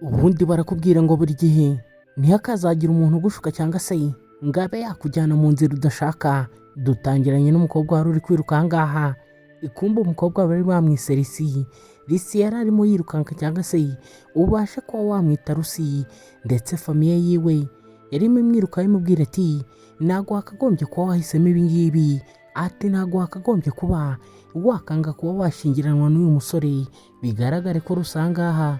ubundi barakubwira ngo buri gihe ntihakazagira umuntu ugushuka cyangwa se ngo abe yakujyana mu nzira udashaka. Dutangiranye n'umukobwa wari uri kwiruka aha ngaha, ikumba umukobwa bari bamwise Risi yari arimo yirukanka cyangwa se ubasha kuba wamwita Rusi, ndetse famiye yiwe yarimo imwiruka imubwira ati ntabwo wakagombye kuba wahisemo ibi ngibi, ati ntabwo wakagombye kuba wakanga kuba washyingiranwa n'uyu musore. Bigaragare ko Rusi aha ngaha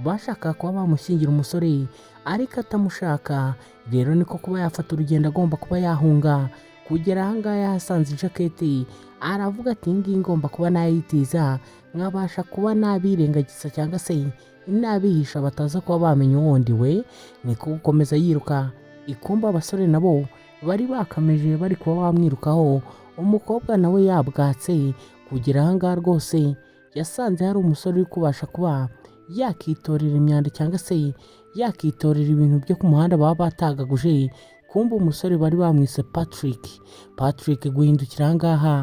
bashaka kuba bamushyingira umusore ariko atamushaka, rero niko kuba yafata urugendo agomba kuba yahunga. Kugera aha ngaha yahasanze ijaketi, aravuga ati iyi ngiyi ngomba kuba nayitiza nkabasha kuba nabirengagiza cyangwa se nabihisha bataza kuba bamenya uwundi we. Niko gukomeza yiruka, ikumba abasore nabo bari bakameje bari kuba bamwirukaho, umukobwa nawe yabwatse. Kugera aha ngaha rwose yasanze hari umusore uri kubasha kuba yakitorera imyanda cyangwa se yakitorera ibintu byo ku muhanda baba batagaguje. Kumva umusore bari bamwise Patrick guhindukira aha ngaha,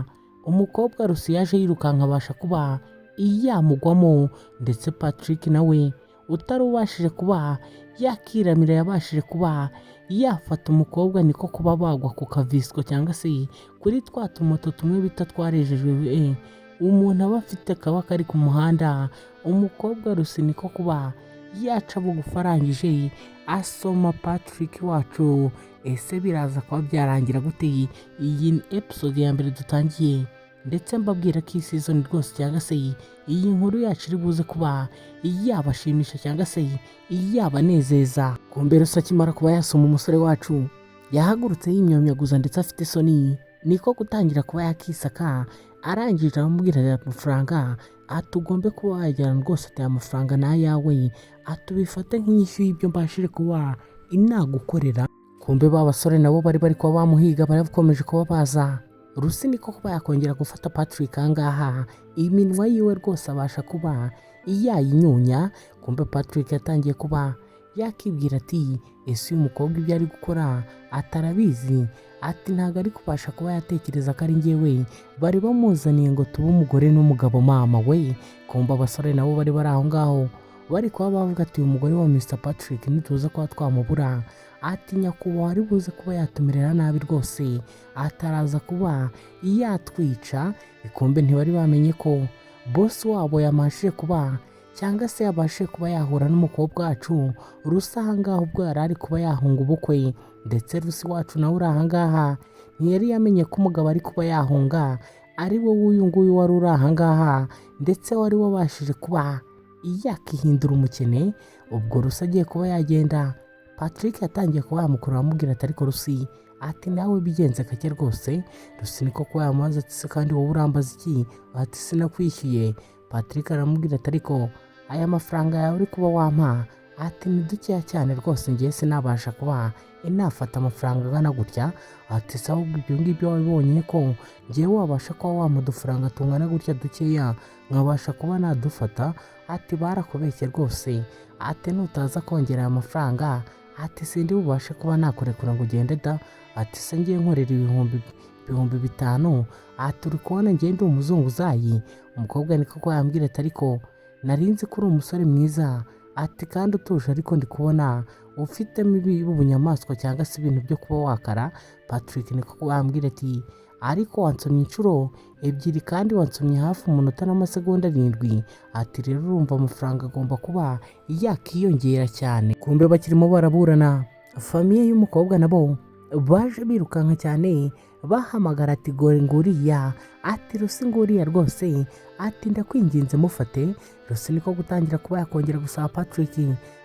umukobwa Rusi yaje yirukanka abasha kuba yamugwamo, ndetse Patrick nawe utari ubashije kuba yakiramira yabashije kuba yafata umukobwa, niko kuba bagwa ku kavisiko cyangwa se kuri twa tumoto tumwe bita twarejejwe umuntu aba afite kaba kari ku muhanda. Umukobwa Rusi niko kuba yaca bugufi arangije asoma Patrick wacu. Ese biraza kuba byarangira gute? Iyi ni episode ya mbere dutangiye, ndetse mbabwira ko iyi season rwose cyangwa se iyi nkuru yacu iri buze kuba yabashimisha cyangwa se yabanezeza. Kumbe Rusi akimara kuba yasoma umusore wacu yahagurutse yimyamyaguza ndetse afite isoni, niko gutangira kuba yakisaka. Arangije aramubwira amafaranga atugombe kuba wajyana rwose, ati amafaranga ni ayawe, atubifate nk'inyishyu y'ibyo mbashije kuba inagukorera. Kumbe ba basore nabo bari kuba bamuhiga, barakomeje kuba baza. Rusi niko kuba yakongera gufata Patrick aha ngaha, iminwa yiwe rwose abasha kuba yayinyunya. Kumbe Patrick yatangiye kuba yakibwira ati ese uyu mukobwa ibyo ari gukora atarabizi, ati ntabwo ari kubasha kuba yatekereza ko ari njyewe bari bamuzaniye ngo tube umugore n'umugabo mama we. Kumbe abasore nabo bari aho ngaho bari kuba bavuga ati uyu mugore wa Mr Patrick nituza kuba twamubura, ati nyakubahwa ari buze kuba yatumerera nabi rwose, ataraza kuba yatwica. Kumbe ntibari bamenye ko boss wabo yamashije kuba cyangwa se yabashije kuba yahura n'umukobwa wacu Rusi aha ngaha ubwo yari ari kuba yahunga ubukwe. Ndetse Rusi wacu nawe uri aha ngaha ntiyari yamenye ko umugabo ari kuba yahunga ari wowe uyu nguyu wari uri aha ngaha, ndetse wari wabashije kuba yakihindura umukene. Ubwo Rusi agiye kuba yagenda, Patrick yatangiye kuba yamukurura amubwira ati ariko Rusi, ati nawe bigenze kake rwose. Rusi niko kuba yamubaza ati se kandi wowe urambaza iki? Ati sinakwishyuye. Patrick aramubwira ati ariko aya mafaranga yawe uri kuba wampa, ati ni dukeya cyane rwose, ngiye sinabasha kuba inafata amafaranga angana gutya. Ati se ahubwo ibyo ngibyo wabibonye ko ngiye wabasha kuba wampa udufaranga tungana gutya dukeya nkabasha kuba nadufata? Ati barakubeshye rwose, ati nutaza kongera aya mafaranga, ati sindi bubashe kuba nakurekura ngo ugende da. Ati se ngiye nkorera ibihumbi 5, ati uri kubona ngiye ndi umuzunguzayi? Umukobwa niko kuba yambwira ati ariko narinzi ko uri umusore mwiza, ati kandi utuje, ariko ndi kubona ufitemo ubunyamaswa cyangwa se ibintu byo kuba wakara. Patrick niko kuba yambwira ati ariko wansomye inshuro 2 kandi wansomye hafi umunota n'amasegonda 7. Ati rero urumva amafaranga agomba kuba yakiyongera cyane. Kumbe bakirimo baraburana, famiye y'umukobwa nabo baje birukanka cyane bahamagara ati gore nguriya, ati Rusi nguriya rwose, ati ndakwinginze mufate. Rusi niko gutangira kuba yakongera gusaba Patrick,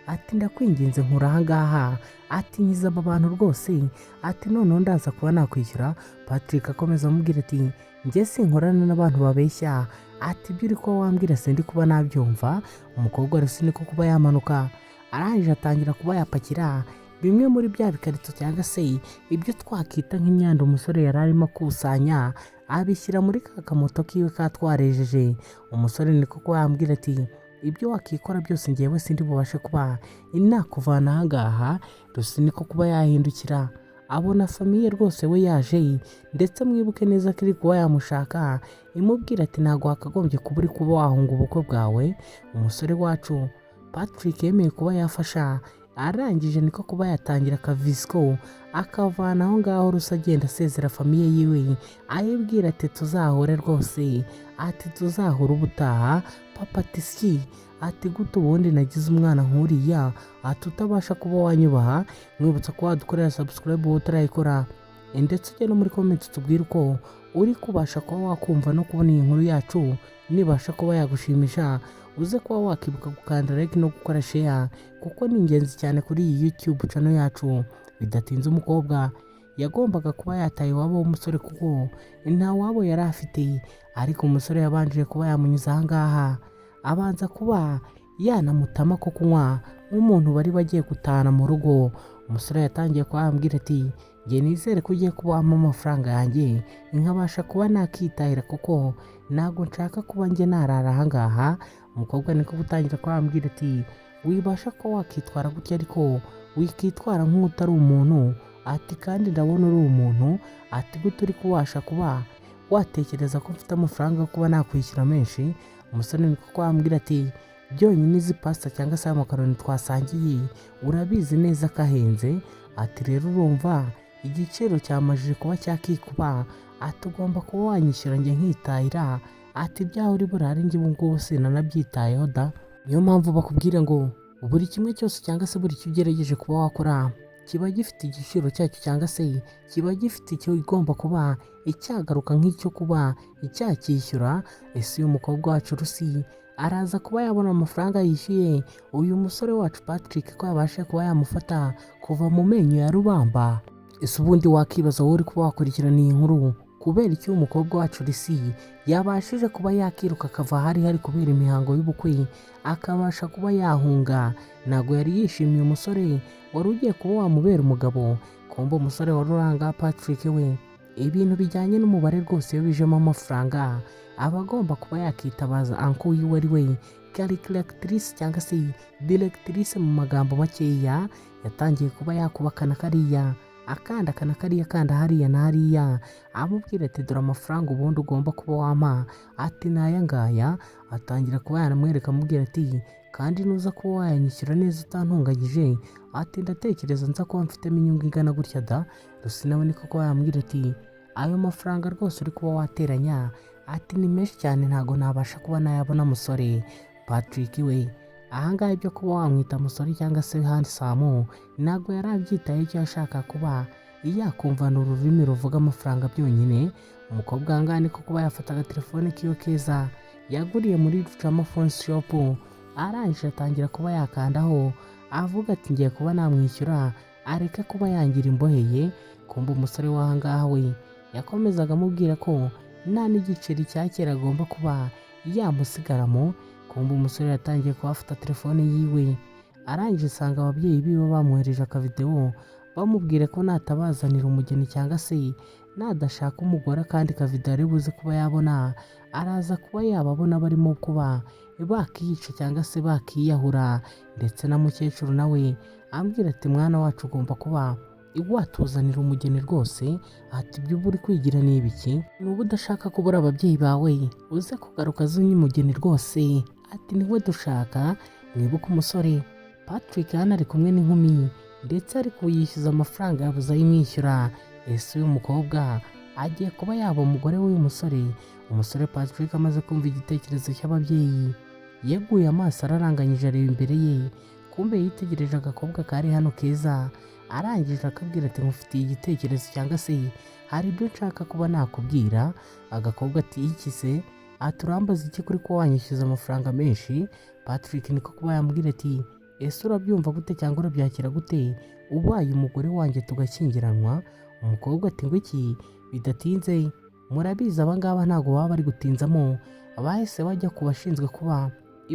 ati ndakwinginze nkura aha ngaha, ati nyiza aba bantu rwose, ati noneho ndaza kuba nakwishyura. Patrick akomeza amubwira ati njye sinkorana n'abantu babeshya, ati ibyo uri kuba wambwira sindi kuba nabyumva. Umukobwa Rusi niko kuba yamanuka, arangije atangira kuba yapakira bimwe muri bya bikarito cyangwa se ibyo twakita nk'imyanda umusore yari arimo akusanya, abishyira muri ka kamoto kiwe katwarejeje. Umusore niko kuba yambwira ati ibyo wakikora byose ngewe sindi bubashe kuba inakuvana aha ngaha. Rusi niko kuba yahindukira abona famiye rwose we yaje, ndetse mwibuke neza ko iri kuba yamushaka, imubwira ati ntabwo wakagombye kuba uri kuba wahunga ubukwe bwawe. Umusore wacu Patrick yemeye kuba yafasha, arangije niko kuba yatangira akavisiko akavana aho ngaho rusa agenda asezera famiye yiwe ayibwira ati tuzahure rwose, ati tuzahura ubutaha papa ati ati gute ubundi nagize umwana nk'uriya, ati utabasha kuba wanyubaha. Mwibutsa ko wadukorera subscribe wowe utarayikora, ndetse ujye no muri comment tubwire uko uri kubasha kuba wakumva no kubona iyi nkuru yacu nibasha kuba yagushimisha. Uze kuba wakibuka gukanda like no gukora share kuko ni ingenzi cyane kuri iyi YouTube channel yacu. Bidatinze umukobwa yagombaga kuba yataye iwabo w'umusore kuko nta wabo yari afite, ariko umusore yabanje kuba yamunyuza aha ngaha abanza kuba yanamutama ko kunywa nk'umuntu bari bagiye gutahana mu rugo. Umusore yatangiye kuba yambwira ati njye nizere ko ugiye kuba wampa amafaranga yanjye nkabasha kuba nakitahira kuko ntabwo nshaka kuba njye narara aha ngaha. Umukobwa niko gutangira kuba yambwira ati wibasha ko wakitwara gutya ariko wikitwara nk'utari umuntu, ati kandi ndabona uri umuntu, ati gute uri kubasha kuba watekereza ko mfite amafaranga yo kuba nakwishyura menshi. Umusore niko kuba yambwira ati byonyine izi pasta cyangwa se amakaroni twasangiye urabizi neza ko ahenze, ati rero urumva igiciro cyamajije kuba cyakikuba, ati ugomba kuba wanyishyura njye nkitahira, ati ibyaho uri burare njye ubu ngubu sinanabyitayeho da. Niyo mpamvu bakubwira ngo buri kimwe cyose cyangwa se buri cyo ugerageje kuba wakora kiba gifite igiciro cyacyo cyangwa se kiba gifite icyo igomba kuba icyagaruka nk'icyo kuba icyakishyura. Ese uyu mukobwa wacu Rusi araza kuba yabona amafaranga yishyuye uyu musore wacu Patrick ko yabasha kuba yamufata kuva mu menyo ya rubamba? Ese ubundi wakibaza wowe uri kuba wakurikirana iyi nkuru kubera icyo umukobwa wacu Rusi yabashije kuba yakiruka akava hari kubera imihango y'ubukwe akabasha kuba yahunga? Ntabwo yari yishimiye umusore wari ugiye kuba wamubera umugabo, kumva umusore wari uranga Patrick we ibintu bijyanye n'umubare rwose iyo bijemo amafaranga aba agomba kuba yakitabaza anko yiwe ari we calculatrice cyangwa se directrice mu magambo makeya. Yatangiye kuba yakubakana kariya akandakana kariya kanda hariya na hariya, amubwira ati dore amafaranga ubundi ugomba kuba wampa, ati n'aya ngaya. Atangira kuba yanamwereka amubwira ati kandi nuza kuba wayanyishyura neza utantunganyije, ati ndatekereza nza kuba mfitemo inyungu ingana gutya da. Rusi nawe niko kuba yambwira ati ayo mafaranga rwose uri kuba wateranya, ati ni menshi cyane ntabwo nabasha kuba nayabona musore. Patrick we ahangaha ibyo kuba wamwita musore cyangwa se handsome ntabwo yari abyitaye, icyo yashaka kuba yakumvana ururimi ruvuga amafaranga byonyine. Umukobwa ahangaha niko kuba yafataga telefone kiyo keza yaguriye muri Rama phone shop, arangije atangira kuba yakandaho avuga ati ngiye kuba namwishyura areke kuba yangira imboheye. Kumva umusore w'ahangaha we yakomezaga amubwira ko nta n'igiceri cya kera agomba kuba yamusigaramo. Kumva umusore yatangiye kuba afata telefone yiwe, arangije asanga ababyeyi biwe bamwohereje akavidewo bamubwira ko natabazanira umugeni cyangwa se nadashaka umugore kandi kavidewo ari buze kuba yabona araza kuba yababona barimo kuba bakiyica cyangwa se bakiyahura. Ndetse na mukecuru nawe ambwira ati mwana wacu ugomba kuba watuzanira umugeni rwose, ati ibyo uba uri kwigira ni ibiki, nuba udashaka kubura ababyeyi bawe uze kugaruka azanye umugeni rwose, ati niwe dushaka. Mwibuke umusore Patrick hano ari kumwe n'inkumi ndetse ari kuyishyuza amafaranga yabuze ayimwishyura. Ese uyu mukobwa agiye kuba yaba umugore w'uyu musore? Umusore Patrick amaze kumva igitekerezo cy'ababyeyi yeguye amaso araranganyije areba imbere ye, kumbe yitegereje agakobwa kari hano keza, arangije akabwira ati mufitiye igitekerezo cyangwa se hari ibyo nshaka kuba nakubwira. Agakobwa ati iki se? Aturambaza iki kuri ko wanyishyuza amafaranga menshi? Patrick niko kuba yambwira ati ese urabyumva gute cyangwa urabyakira gute ubaye umugore wanjye tugashyingiranwa? Umukobwa ati ngo iki? Bidatinze murabizi abangaba ntabwo baba bari gutinzamo, bahise bajya ku bashinzwe kuba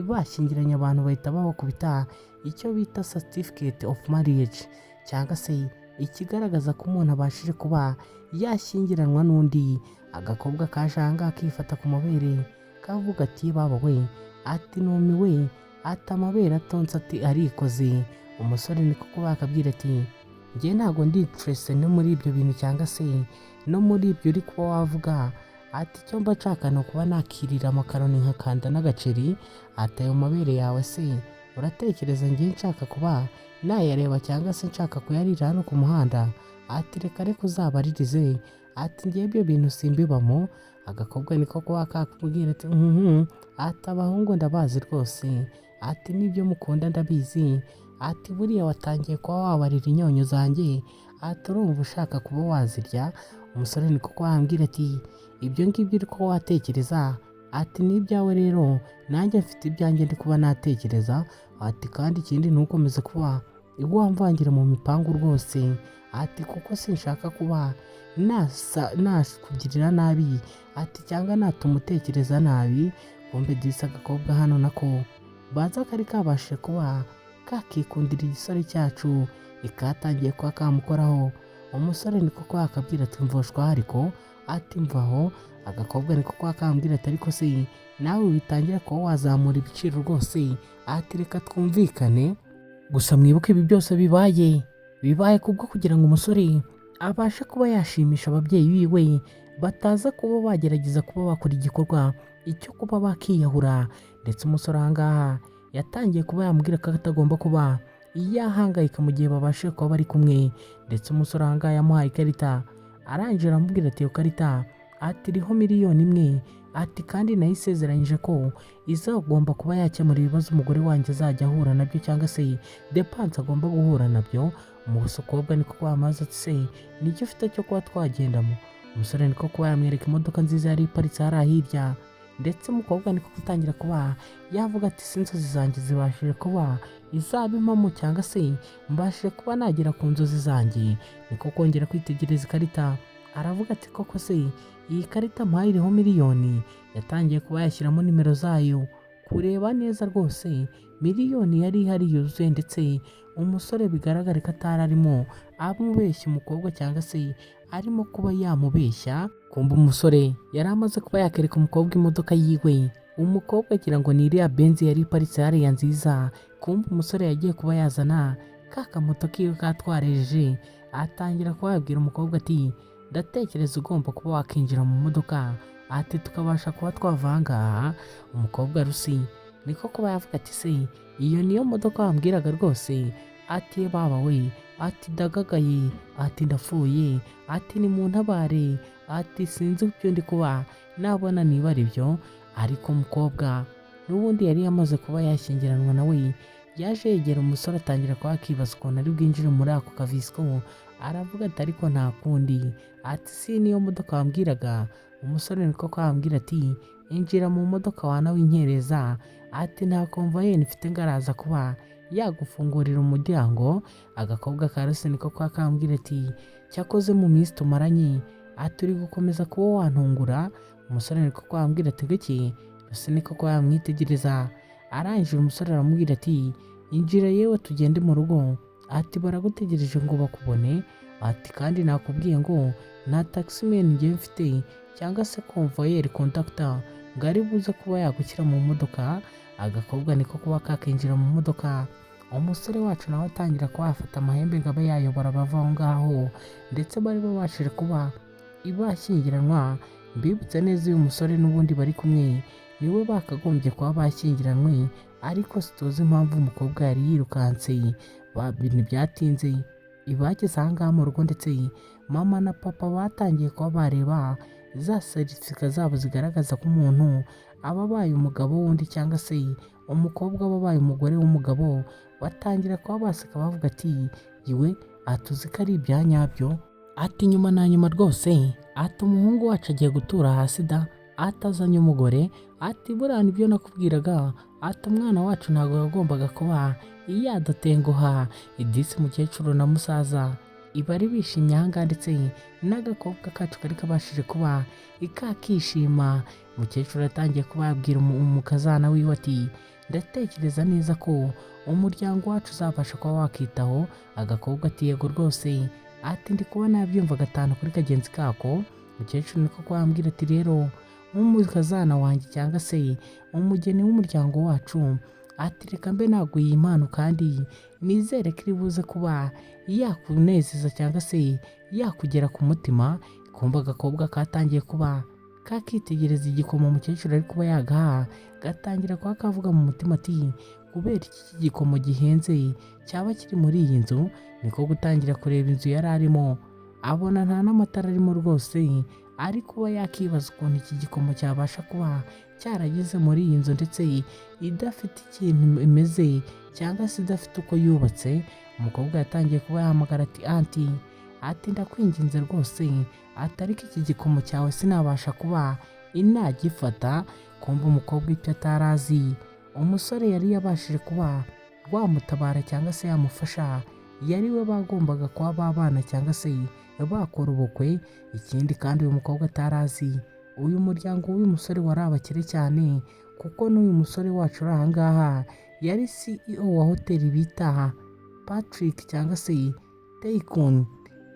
bashyingiranya abantu bahita babakubita icyo bita certificate of marriage cyangwa se ikigaragaza ko umuntu abashije kuba yashyingiranwa n'undi. Agakobwa kaje ahangaha kifata ku mabere kavuga ati baba we, ati numiwe, ati amabere atonze, ati arikoze. Umusore niko kuba akabwira ati njye ntabwo ndi interese no muri ibyo bintu cyangwa se no muri ibyo uri kuba wavuga, ati icyo mba nshaka ni ukuba nakirira amakaroni nkakanda n'agaceri, ati ayo mabere yawe se uratekereza njye nshaka kuba nayareba cyangwa se nshaka kuyarira hano ku muhanda? Ati reka reka uzabaririze, ati njye ibyo bintu simbibamo. Agakobwa niko kuba kakubwira ati ati abahungu ndabazi rwose, ati n'ibyo mukunda ndabizi, ati buriya watangiye kuba wabarira inyonyo zanjye, ati urumva ushaka kuba wazirya? Umusore niko kuba yambwira ati ibyo ngibyo uri kuba watekereza, ati ni ibyawe rero, nanjye mfite ibyanjye ndi kuba natekereza, ati kandi ikindi ntukomeze kuba wamvangira mu mipangu rwose, ati kuko sinshaka kuba nakugirira nabi, ati cyangwa natuma utekereza nabi. Kumbe disi agakobwa hano nako baza kari kabashe kuba kakikundira igisore cyacu, ikatangiye kuba kamukoraho. Umusore niko kuba akabwira ati mvoshwa ariko, ati mvaho. Agakobwa niko kuba kambwira ati ariko se nawe witangira kuba wazamura ibiciro rwose, ati reka twumvikane. Gusa mwibuke ibi byose bibaye kubwo kugira ngo umusore abashe kuba yashimisha ababyeyi biwe, bataza kuba bagerageza kuba bakora igikorwa icyo kuba bakiyahura. Ndetse umusore ahangaha yatangiye kuba yamubwira ko atagomba kuba yahangayika mu gihe babashe kuba bari kumwe. Ndetse umusore ahangaha yamuhaye ikarita, arangije aramubwira ati iyo karita ati iriho miliyoni 1, ati kandi nayisezeranyije ko izagomba kuba yakemura ibibazo umugore wanjye azajya ahura nabyo cyangwa se depanse agomba guhura nabyo. Umukobwa niko kuba amaze ati se nicyo ufite cyo kuba twagendamo? Umusore niko kuba yamwereka imodoka nziza yari iparitse hariya hirya. Ndetse umukobwa niko gutangira kuba yavuga ati si inzozi zanjye zibashije kuba izaba impamo cyangwa se mbashije kuba nagera ku nzozi zanjye. Niko kongera kwitegereza ikarita, aravuga ati koko se iyi karita mpaye iriho miliyoni? Yatangiye kuba yashyiramo nimero zayo kureba neza rwose miliyoni yari ihari yuzuye. Ndetse umusore bigaragare ko atari arimo amubeshya umukobwa cyangwa se arimo kuba yamubeshya. Kumva umusore yari amaze kuba yakereka umukobwa imodoka yiwe, umukobwa agira ngo ni iriya benzi yari iparitse hariya nziza. Kumva umusore yagiye kuba yazana ka kamoto kiwe katwareje, atangira kuba yabwira umukobwa ati ndatekereza ugomba kuba wakinjira mu modoka, ati tukabasha kuba twavanga. Umukobwa rusi niko kuba yavuga ati se iyo niyo modoka wambwiraga rwose? Ati baba we, ati ndagagaye, ati ndapfuye, ati ni mu ntabare, ati sinzi ibyo ndi kuba nabona niba ari byo. Ariko umukobwa n'ubundi yari yamaze kuba yashyingiranwa nawe, yaje yegera umusore atangira kuba akibaza ukuntu ari bwinjire muri ako kavisiko. Aravuga ati ariko nta kundi, ati si niyo modoka wambwiraga? Umusore niko kwambwira ati injira mu modoka wana winkereza, ati nta konvoyeri mfite ngaraza kuba yagufungurira umuryango. Agakobwa ka Rusi niko kwa kambwira ati cyakoze mu minsi tumaranye, ati uri gukomeza kuba wantungura. Umusore niko kwambwira ati gake. Rusi niko kwa yamwitegereza, arangije umusore aramubwira ati injira yewe tugende mu rugo, ati baragutegereje ngo bakubone, ati kandi nakubwiye ngo nta taximen ngiye mfite cyangwa se konvoyeri conductor ngo ari buze kuba yagushyira mu modoka. Agakobwa niko kuba kakinjira mu modoka. Umusore wacu nawe atangira kuba yafata amahembe ngo abe yayobora abava aho ngaho. Ndetse bari babashije kuba bashyingiranwa. Mbibutse neza uyu musore n'ubundi bari kumwe niwe bakagombye kuba bashyingiranywe, ariko situzi impamvu umukobwa yari yirukanse. Ntibyatinze ibageze aha ngaha mu rugo, ndetse mama na papa batangiye kuba bareba za seritifika zabo zigaragaza ko umuntu aba abaye umugabo wundi cyangwa se umukobwa aba abaye umugore w'umugabo. Batangira kuba baseka bavuga ati yiwe atuzi ko ari ibya nyabyo, ati nyuma na nyuma rwose, ati umuhungu wacu agiye gutura hasi da, atazanye umugore, ati buriya nibyo nakubwiraga, ati umwana wacu ntabwo yagombaga kuba yadutenguha. Idisi mukecuru na musaza ibari bishimye ahangaha, ndetse n'agakobwa kacu kari kabashije kuba ikakishima. Umukecuru yatangiye kuba yabwira umukazana wiwe ati ndatekereza neza ko umuryango wacu uzabasha kuba wakitaho. Agakobwa ati yego rwose, ati ndi kuba nabyumva gatanu kuri kagenzi kako. Umukecuru niko kwambwira ati rero nk'umukazana wanjye cyangwa se umugeni w'umuryango wacu, ati reka mbe naguye impano kandi nizere ko iri buze kuba yakunezeza cyangwa se yakugera ku mutima. Kumva agakobwa katangiye kuba kakitegereza igikoma umukecuru ari kuba yagaha, gatangira kuba kavuga mu mutima ati kubera iki gikomo gihenze cyaba kiri muri iyi nzu. Niko gutangira kureba inzu yari arimo, abona nta n'amatara arimo rwose, ari kuba yakibaza ukuntu iki gikomo cyabasha kuba cyarageze muri iyi nzu ndetse idafite ikintu imeze cyangwa se idafite uko yubatse. Umukobwa yatangiye kuba yahamagara ati anti, ati ndakwinginze rwose, ati ariko iki gikomo cyawe sinabasha kuba inagifata. Kumva umukobwa icyo atarazi, umusore yari yabashije kuba wamutabara cyangwa se yamufasha, yari we bagombaga kuba babana cyangwa se bakora ubukwe. Ikindi kandi uyu mukobwa atarazi, uyu muryango w'uyu musore wari abakire cyane, kuko n'uyu musore wacu uri aha ngaha yari CEO wa hoteli bita Patrick cyangwa se Tycoon.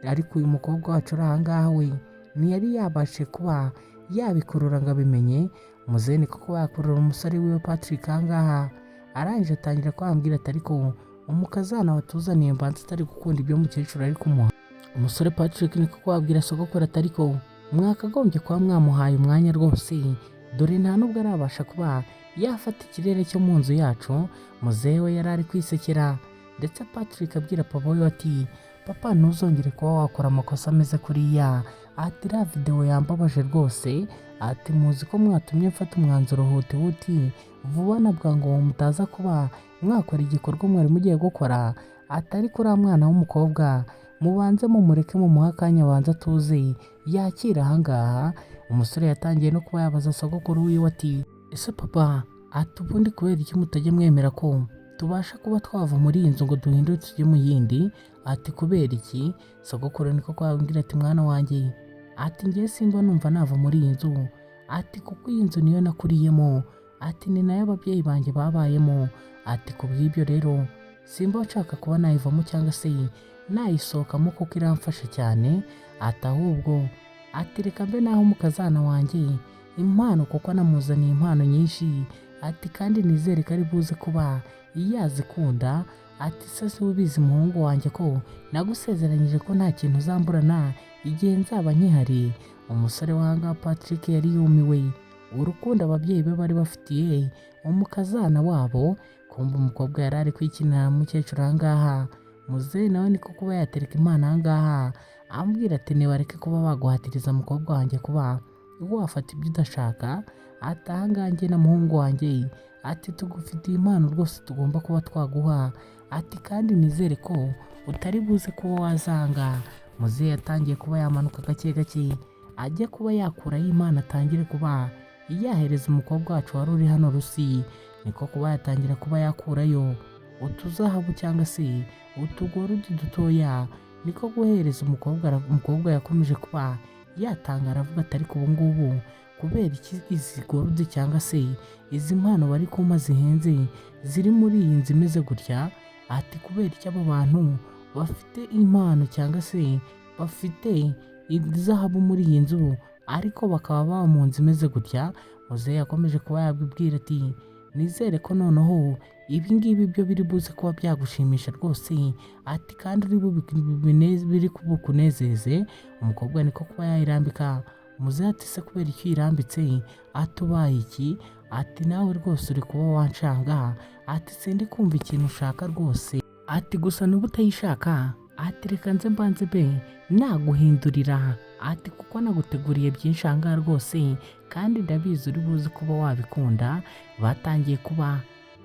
Ariko uyu mukobwa wacu uri aha ngaha we ntiyari yabashe kuba yabikurura ngo abimenye. Muzehe niko kuba yakurura umusore wiwe Patrick aha ngaha, arangije atangira kwambwira ati ariko umukazana watuzaniye mbanza atari gukunda ibyo mukecuru ari kumuha. Umusore Patrick niko kubabwira sogokuru ati ariko mwakagombye kuba mwamuhaye umwanya rwose, dore nta nubwo arabasha kuba yafata ikirere cyo mu nzu yacu. Muzehe we yari ari kwisekera, ndetse Patrick abwira papa we ati papa ntuzongere kuba wakora amakosa ameze kuriya, ati iriya videwo yambabaje rwose, ati muzi ko mwatumye mfata umwanzuro huti vuba na bwangu mutaza kuba mwakora igikorwa mwari mugiye gukora, ati ariko uriya mwana w'umukobwa mubanze mumureke mumuhe akanya abanza atuze yakira aha ngaha. Umusore yatangiye no kuba yabaza sogokuru wiwe ati ese papa, ati ubundi kubera iki mutajya mwemera ko tubasha kuba twava muri iyi nzu ngo duhindure tujye mu yindi, ati kubera iki? Sogokuru niko kwabwira ati mwana wanjye, ati ngiye simba numva nava muri iyi nzu, ati kuko iyi nzu niyo nakuriyemo, ati ni nayo ababyeyi banjye babayemo, ati kubw'ibyo rero simba nshaka kuba nayivamo cyangwa se nayisohokamo kuko iramfasha cyane, ati ahubwo ati reka mbe naho umukazana wanjye impano kuko namuzaniye impano nyinshi, ati kandi nizere ko ari buze kuba yazikunda, ati se ubizi muhungu wanjye ko nagusezeranyije ko nta kintu uzamburana igihe nzaba nkihari. Umusore wanga Patrick yari yumiwe urukundo ababyeyi be bari bafitiye umukazana wabo. Kumva umukobwa yari ari kwikinira mukecuru aha ngaha, muzehe nawe niko kuba yatereka impano aha ngaha, ambwira ati nibareke kuba baguhatiriza mukobwa wanjye kuba wafata ibyo udashaka, ati aha ngaha njye na muhungu wanjye, ati tugufitiye impano rwose tugomba kuba twaguha, ati kandi nizere ko utari buze kuba wazanga. Muzehe yatangiye kuba yamanuka gake gake ajya kuba yakuraho impano atangire kuba yahereza umukobwa wacu wari uri hano rusi. Niko kuba yatangira kuba yakurayo utuzahabu cyangwa se utugorudi dutoya, niko guhereza umukobwa yakomeje kuba yatanga aravuga ati ariko ubu ngubu kubera iki izi gorudi cyangwa se izi mpano bari kuma zihenze ziri muri iyi nzu imeze gutya, ati kubera iki abo bantu bafite impano cyangwa se bafite izahabu muri iyi nzu ariko bakaba baba mu nzu imeze gutya. Muzehe yakomeje kuba yabibwira ati nizere ko noneho ibi ngibi byo biri buze kuba byagushimisha rwose, ati kandi biri bukunezeze. Umukobwa niko kuba yayirambika. Muzehe ati se kubera icyo uyirambitse, ati ubaye iki? Ati nawe rwose uri kuba wanshanga, ati sindi kumva ikintu ushaka rwose, ati gusa niba utayishaka, ati reka nze mbanze be naguhindurira, ati kuko naguteguriye byinshi aha ngaha rwose kandi ndabizi uri buze kuba wabikunda. Batangiye kuba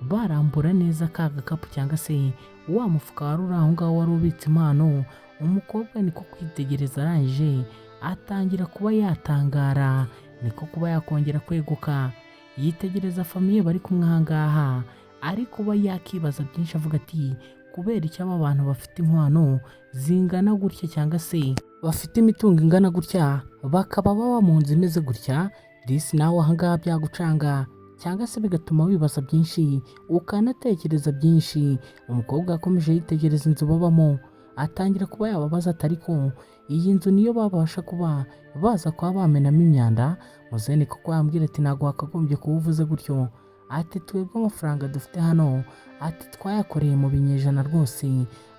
barambura neza ka gakapu cyangwa se wa mufuka wari uri aho ngaho wari ubitse impano. Umukobwa niko kwitegereza arangije atangira kuba yatangara, niko kuba yakongera kweguka yitegereza famiye bari kumwe aha ngaha, ari kuba yakibaza byinshi avuga ati kubera icyo aba bantu bafite inkwano zingana gutya cyangwa se bafite imitungo ingana gutya bakaba baba mu nzu imeze gutya. Disi nawe aha ngaha byagucanga cyangwa se bigatuma wibaza byinshi ukanatekereza byinshi. Umukobwa yakomeje yitegereza inzu babamo, atangira kuba yababaza ati ariko iyi nzu niyo babasha kuba baza kuba bamenamo imyanda? Muzehe niko yambwira ati ntabwo wakagombye kuba uvuze gutyo, ati twebwe amafaranga dufite hano, ati twayakoreye mu binyejana rwose,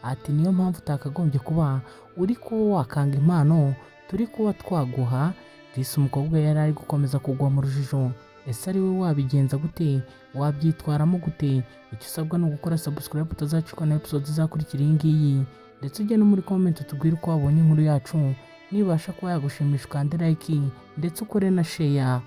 ati niyo mpamvu utakagombye kuba uri kuba wakanga impano turi kuba twaguha. Disi umukobwa yari ari gukomeza kugwa mu rujijo, ese ari wowe wabigenza gute? Wabyitwaramo gute? Icyo usabwa ni ugukora subscribe utazacikwa na episode izakurikira iyi ngiyi, ndetse ujye no muri comment utubwire uko wabonye inkuru yacu, nibasha kuba yagushimisha ukande like ndetse ukore na share.